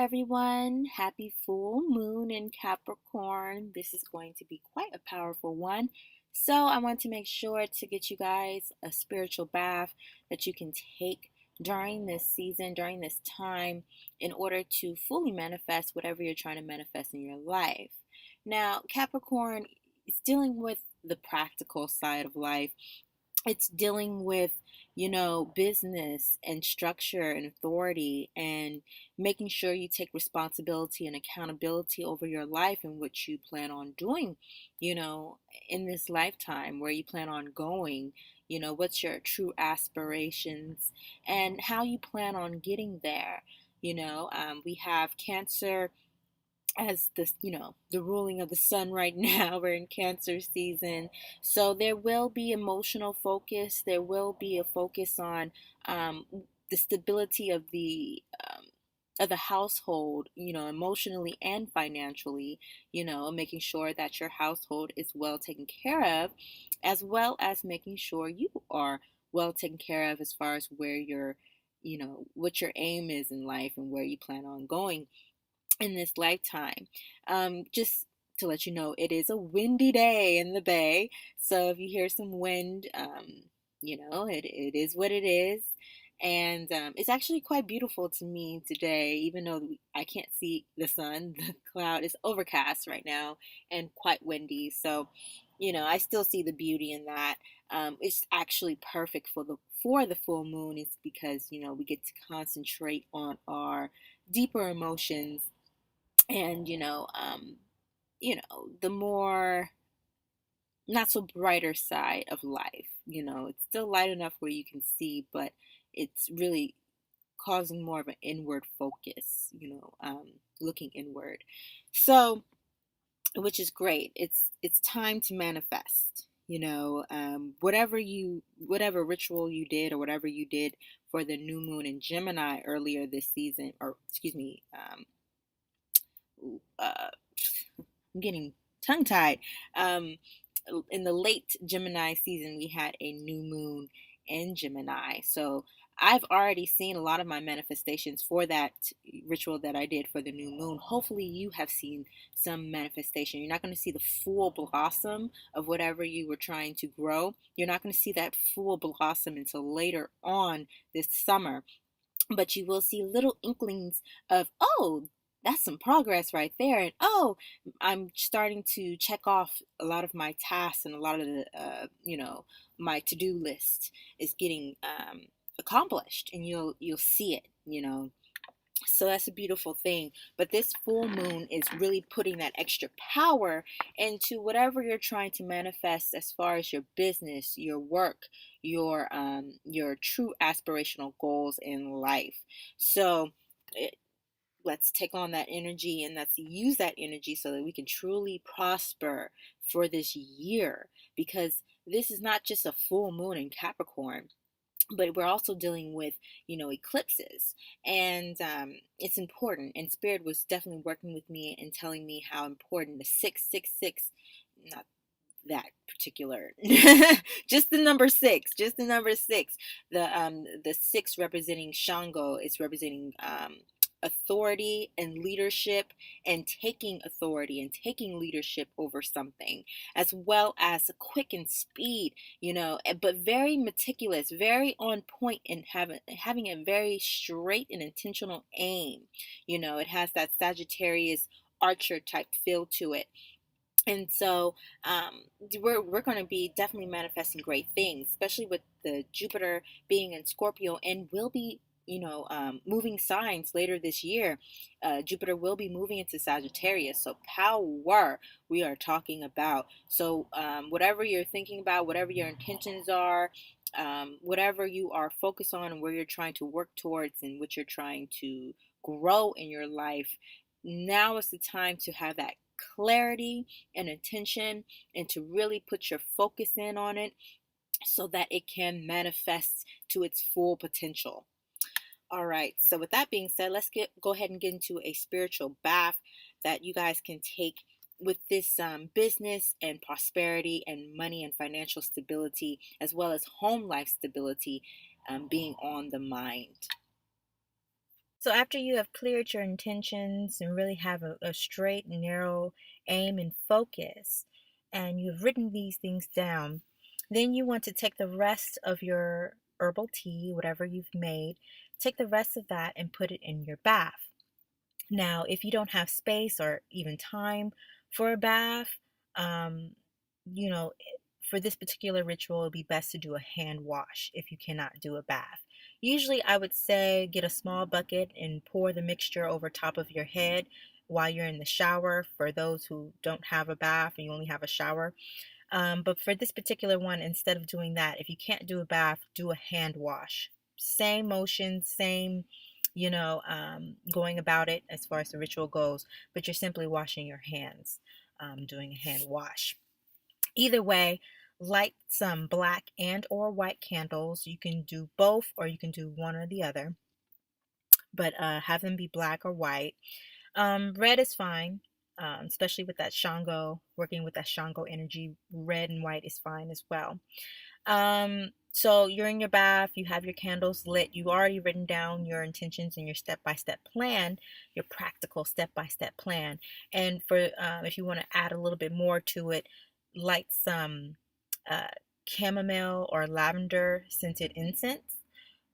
everyone. Happy full moon in Capricorn. This is going to be quite a powerful one. So, I want to make sure to get you guys a spiritual bath that you can take during this season, during this time, in order to fully manifest whatever you're trying to manifest in your life. Now, Capricorn is dealing with the practical side of life. It's dealing with, business and structure and authority and making sure you take responsibility and accountability over your life and what you plan on doing, you know, in this lifetime, where you plan on going, what's your true aspirations and how you plan on getting there. We have Cancer as the ruling of the sun right now. We're in Cancer season, so there will be emotional focus. There will be a focus on the stability of the household, emotionally and financially, making sure that your household is well taken care of, as well as making sure you are well taken care of as far as where your what your aim is in life and where you plan on going in this lifetime. Just to let you know, it is a windy day in the Bay. So if you hear some wind, it is what it is. And it's actually quite beautiful to me today, even though I can't see the sun. The cloud is overcast right now and quite windy. So, I still see the beauty in that. It's actually perfect for the full moon. It's because, we get to concentrate on our deeper emotions and the more not so brighter side of life. It's still light enough where you can see, but it's really causing more of an inward focus, looking inward. So, which is great. It's time to manifest. Whatever ritual you did or whatever you did for the new moon in Gemini earlier this season, or excuse me, I'm getting tongue tied. In the late Gemini season, we had a new moon in Gemini. So I've already seen a lot of my manifestations for that ritual that I did for the new moon. Hopefully, you have seen some manifestation. You're not going to see the full blossom of whatever you were trying to grow. You're not going to see that full blossom until later on this summer. But you will see little inklings of, oh, that's some progress right there. And oh, I'm starting to check off a lot of my tasks, and a lot of the, my to-do list is getting accomplished, and you'll see it. So that's a beautiful thing. But this full moon is really putting that extra power into whatever you're trying to manifest as far as your business, your work, your true aspirational goals in life. So let's take on that energy and let's use that energy so that we can truly prosper for this year, because this is not just a full moon in Capricorn, but we're also dealing with eclipses, and it's important. And Spirit was definitely working with me and telling me how important the 666, not that particular, just the number six, the six representing Shango. It's representing authority and leadership, and taking authority and taking leadership over something, as well as quick and speed, but very meticulous, very on point, and having a very straight and intentional aim. It has that Sagittarius archer type feel to it. And so we're going to be definitely manifesting great things, especially with the Jupiter being in Scorpio, and will be moving signs later this year. Jupiter will be moving into Sagittarius. So power we are talking about. So whatever you're thinking about, whatever your intentions are, whatever you are focused on and where you're trying to work towards and what you're trying to grow in your life, now is the time to have that clarity and attention, and to really put your focus in on it so that it can manifest to its full potential. All right, so with that being said, let's go ahead and get into a spiritual bath that you guys can take with this business and prosperity and money and financial stability, as well as home life stability being on the mind. So after you have cleared your intentions and really have a straight, narrow aim and focus, and you've written these things down, then you want to take the rest of your herbal tea, whatever you've made, take the rest of that and put it in your bath. Now, if you don't have space or even time for a bath, um, you know, for this particular ritual, it'd be best to do a hand wash if you cannot do a bath. Usually, I would say get a small bucket and pour the mixture over top of your head while you're in the shower for those who don't have a bath and you only have a shower. But for this particular one, instead of doing that, if you can't do a bath, do a hand wash. Same motion, same, going about it as far as the ritual goes, but you're simply washing your hands, doing a hand wash. Either way, light some black and or white candles. You can do both or you can do one or the other, but have them be black or white. Red is fine, especially with that Shango, working with that Shango energy. Red and white is fine as well. So you're in your bath, you have your candles lit, you've already written down your intentions and your step-by-step plan, your practical step-by-step plan. And for if you want to add a little bit more to it, light some uh, chamomile or lavender scented incense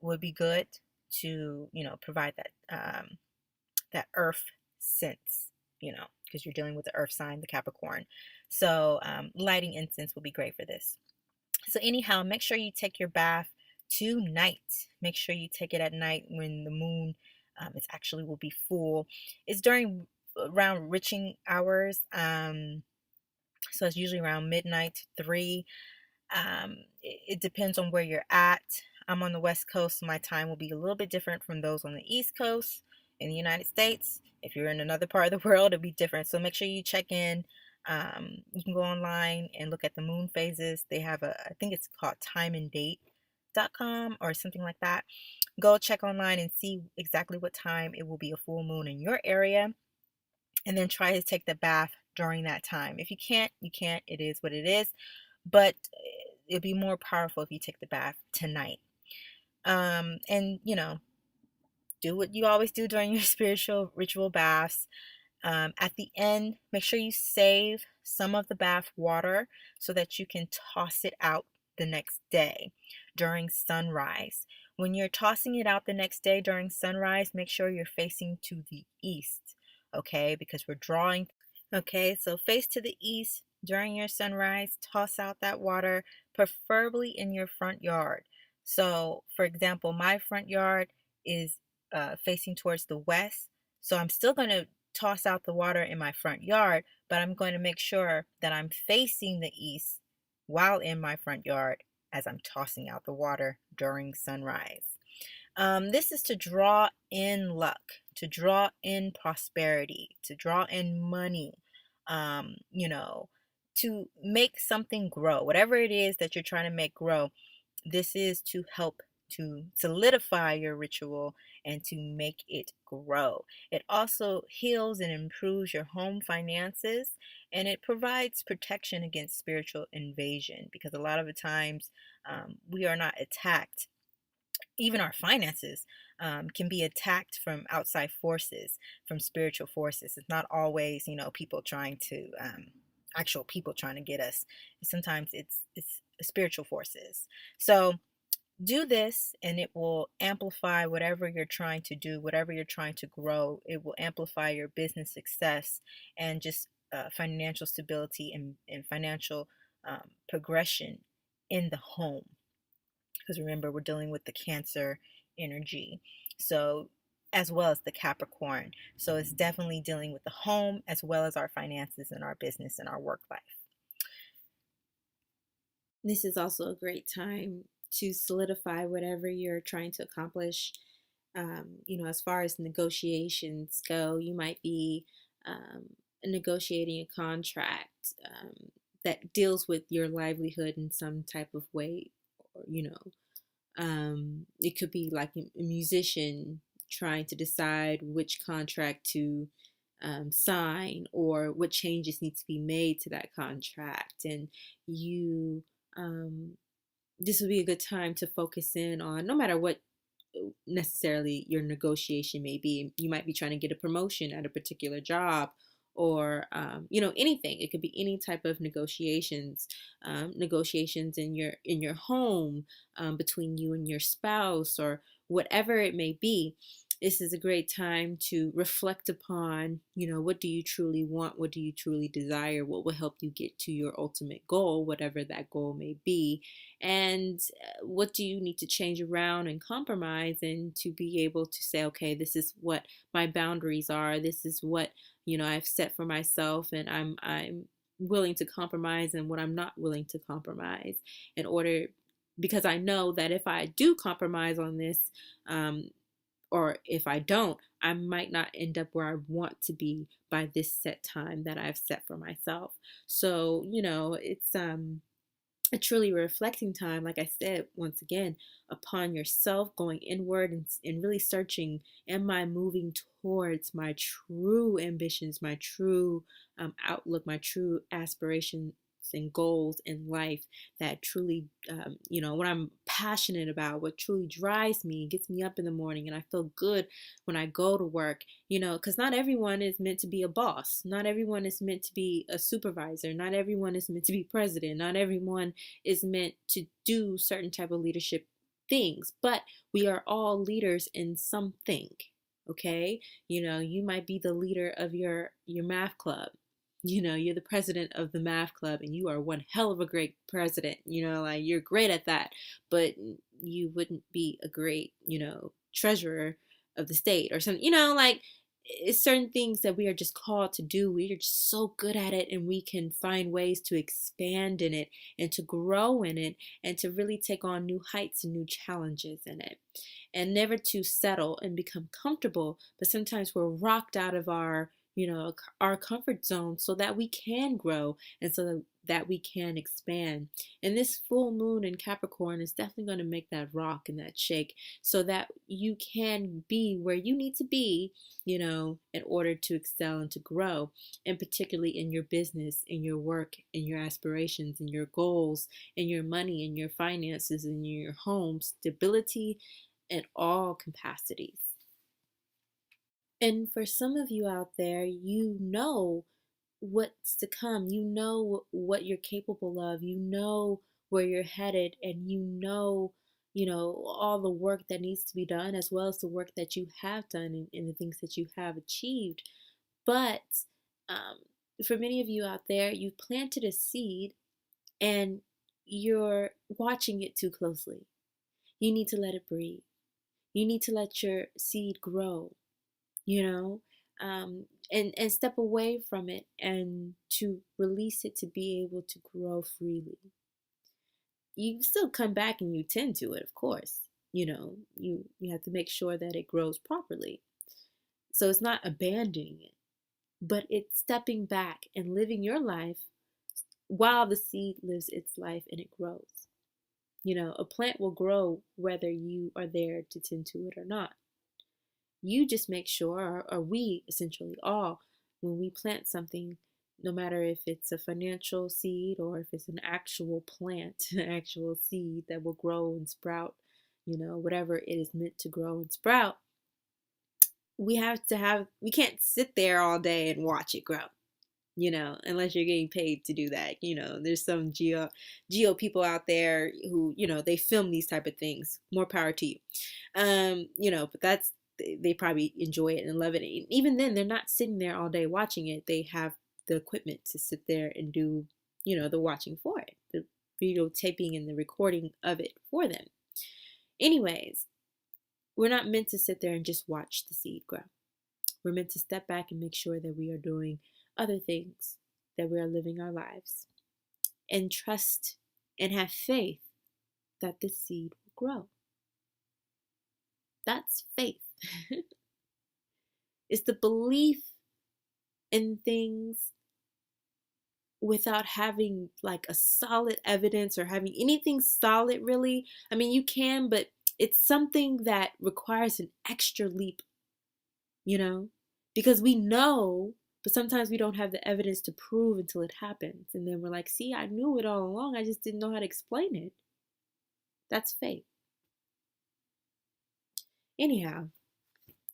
would be good to, provide that earth sense, because you're dealing with the earth sign, the Capricorn. So lighting incense will be great for this. So anyhow, make sure you take your bath tonight. Make sure you take it at night when the moon is actually will be full. It's during around witching hours. So it's usually around midnight to 3. It depends on where you're at. I'm on the West Coast, so my time will be a little bit different from those on the East Coast in the United States. If you're in another part of the world, it'll be different. So make sure you check in. You can go online and look at the moon phases. They have I think it's called timeanddate.com or something like that. Go check online and see exactly what time it will be a full moon in your area, and then try to take the bath during that time. If you can't, you can't. It is what it is. But it'll be more powerful if you take the bath tonight. And do what you always do during your spiritual ritual baths. At the end, make sure you save some of the bath water so that you can toss it out the next day during sunrise. When you're tossing it out the next day during sunrise, make sure you're facing to the east, okay? Because we're drawing. Okay, so face to the east during your sunrise, toss out that water, preferably in your front yard. So, for example, my front yard is facing towards the west, so I'm still going to toss out the water in my front yard, but I'm going to make sure that I'm facing the east while in my front yard as I'm tossing out the water during sunrise. This is to draw in luck, to draw in prosperity, to draw in money, um, you know, to make something grow. Whatever it is that you're trying to make grow, this is to help to solidify your ritual and to make it grow. It also heals and improves your home finances, and it provides protection against spiritual invasion, because a lot of the times we are not attacked. Even our finances can be attacked from outside forces, from spiritual forces. It's not always, people trying to, actual people trying to get us. Sometimes it's spiritual forces. So do this and it will amplify whatever you're trying to do, whatever you're trying to grow. It will amplify your business success and just financial stability and financial progression in the home. Because remember, we're dealing with the Cancer energy, so as well as the Capricorn. So it's definitely dealing with the home as well as our finances and our business and our work life. This is also a great time to solidify whatever you're trying to accomplish. As far as negotiations go, you might be negotiating a contract that deals with your livelihood in some type of way. It could be like a musician trying to decide which contract to sign or what changes need to be made to that contract. And this would be a good time to focus in on, no matter what necessarily your negotiation may be. You might be trying to get a promotion at a particular job, or anything. It could be any type of negotiations, negotiations in your home, between you and your spouse, or whatever it may be. This is a great time to reflect upon, what do you truly want? What do you truly desire? What will help you get to your ultimate goal, whatever that goal may be? And what do you need to change around and compromise, and to be able to say, okay, this is what my boundaries are. This is what, I've set for myself, and I'm willing to compromise, and what I'm not willing to compromise, in order, because I know that if I do compromise on this, or if I don't, I might not end up where I want to be by this set time that I've set for myself. So, it's a truly reflecting time, like I said, once again, upon yourself, going inward, and really searching, am I moving towards my true ambitions, my true outlook, my true aspirations and goals in life, that truly, what I'm passionate about, what truly drives me, gets me up in the morning, and I feel good when I go to work, because not everyone is meant to be a boss. Not everyone is meant to be a supervisor. Not everyone is meant to be president. Not everyone is meant to do certain type of leadership things, but we are all leaders in something. Okay, you might be the leader of your math club. You're the president of the math club, and you are one hell of a great president. Like, you're great at that, but you wouldn't be a great, treasurer of the state or something. Like, it's certain things that we are just called to do. We are just so good at it, and we can find ways to expand in it, and to grow in it, and to really take on new heights and new challenges in it, and never to settle and become comfortable. But sometimes we're rocked out of our comfort zone, so that we can grow, and so that we can expand. And this full moon in Capricorn is definitely going to make that rock and that shake, so that you can be where you need to be, in order to excel and to grow, and particularly in your business, in your work, in your aspirations, in your goals, in your money, in your finances, in your home, stability in all capacities. And for some of you out there, what's to come. You know what you're capable of. You know where you're headed, and all the work that needs to be done, as well as the work that you have done, and the things that you have achieved. But um, for many of you out there, you've planted a seed, and you're watching it too closely. You need to let it breathe. You need to let your seed grow. you know, and step away from it, and to release it to be able to grow freely. You still come back and you tend to it, of course. You have to make sure that it grows properly. So it's not abandoning it, but it's stepping back and living your life while the seed lives its life and it grows. A plant will grow whether you are there to tend to it or not. You just make sure, or we essentially all, when we plant something, no matter if it's a financial seed or if it's an actual plant, an actual seed that will grow and sprout, whatever it is meant to grow and sprout, we can't sit there all day and watch it grow. Unless you're getting paid to do that. There's some geo people out there who, they film these type of things. More power to you. But they probably enjoy it and love it. And even then, they're not sitting there all day watching it. They have the equipment to sit there and do, the watching for it, the videotaping and the recording of it for them. Anyways, we're not meant to sit there and just watch the seed grow. We're meant to step back and make sure that we are doing other things, that we are living our lives, and trust and have faith that this seed will grow. That's faith. It's the belief in things without having like a solid evidence or having anything solid, really. I mean, you can, but it's something that requires an extra leap, because we know, but sometimes we don't have the evidence to prove until it happens. And then we're like, see, I knew it all along. I just didn't know how to explain it. That's faith. Anyhow,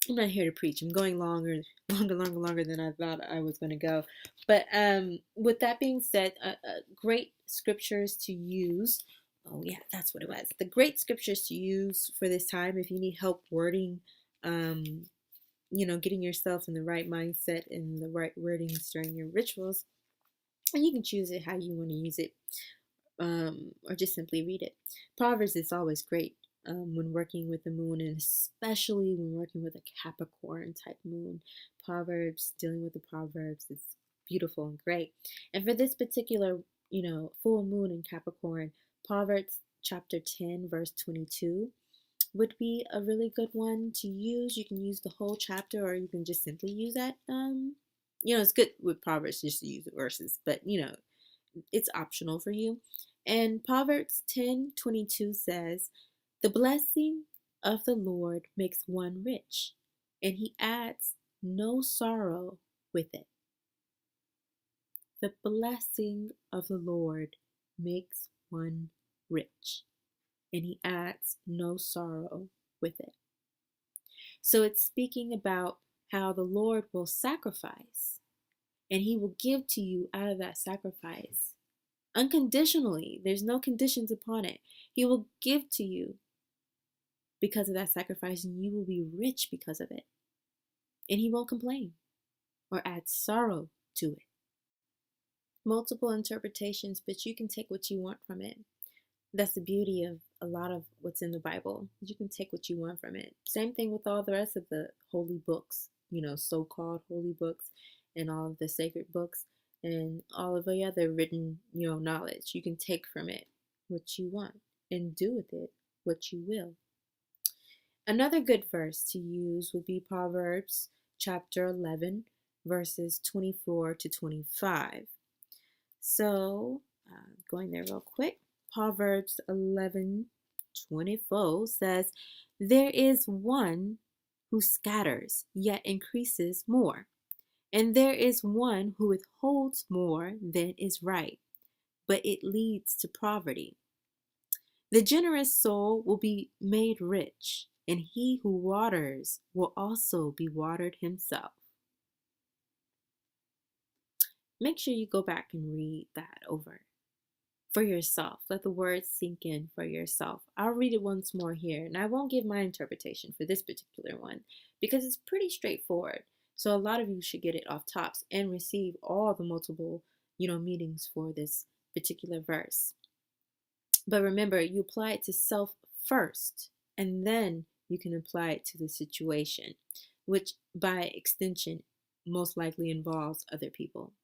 I'm not here to preach. I'm going longer than I thought I was going to go. But with that being said, great scriptures to use. Oh yeah, that's what it was. The great scriptures to use for this time if you need help wording, um, getting yourself in the right mindset and the right wordings during your rituals. And you can choose it how you want to use it, or just simply read it. Proverbs is always great when working with the moon, and especially when working with a Capricorn type moon. Proverbs, dealing with the Proverbs is beautiful and great. And for this particular, full moon in Capricorn, Proverbs chapter 10, verse 22 would be a really good one to use. You can use the whole chapter, or you can just simply use that. It's good with Proverbs just to use the verses, but it's optional for you. And Proverbs 10:22 says, "The blessing of the Lord makes one rich, and he adds no sorrow with it." The blessing of the Lord makes one rich, and he adds no sorrow with it. So it's speaking about how the Lord will sacrifice, and he will give to you out of that sacrifice unconditionally. There's no conditions upon it. He will give to you because of that sacrifice, and you will be rich because of it. And he won't complain or add sorrow to it. Multiple interpretations, but you can take what you want from it. That's the beauty of a lot of what's in the Bible. You can take what you want from it. Same thing with all the rest of the holy books, so-called holy books, and all of the sacred books, and all of the other written, knowledge. You can take from it what you want and do with it what you will. Another good verse to use would be Proverbs chapter 11, verses 24 to 25. So, going there real quick, Proverbs 11:24 says, "There is one who scatters, yet increases more. And there is one who withholds more than is right, but it leads to poverty. The generous soul will be made rich, and he who waters will also be watered himself." Make sure you go back and read that over for yourself. Let the words sink in for yourself. I'll read it once more here, and I won't give my interpretation for this particular one because it's pretty straightforward. So a lot of you should get it off tops and receive all the multiple, meanings for this particular verse. But remember, you apply it to self first, and then you can apply it to the situation, which by extension most likely involves other people.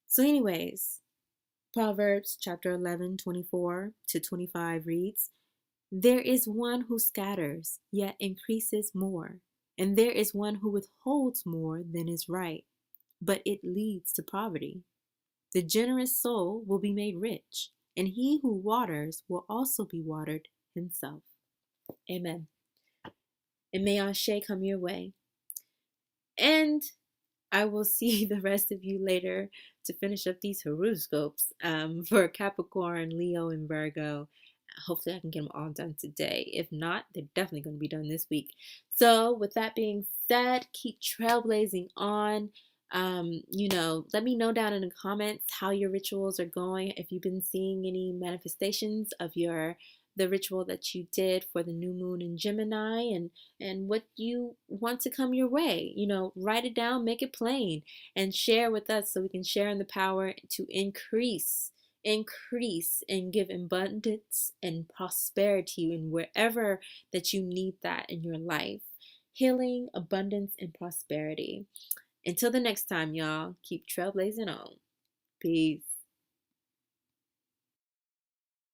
So anyways, Proverbs chapter 11:24 to 25 reads, "There is one who scatters, yet increases more, and there is one who withholds more than is right, but it leads to poverty. The generous soul will be made rich, and he who waters will also be watered himself." Amen. And may Ashe come your way. And I will see the rest of you later to finish up these horoscopes for Capricorn, Leo, and Virgo. Hopefully I can get them all done today. If not, they're definitely going to be done this week. So with that being said, keep trailblazing on. Let me know down in the comments how your rituals are going. If you've been seeing any manifestations of the ritual that you did for the new moon in Gemini, and what you want to come your way. Write it down, make it plain, and share with us so we can share in the power to increase and give abundance and prosperity in wherever that you need that in your life. Healing, abundance, and prosperity. Until the next time, y'all, keep trailblazing on. Peace.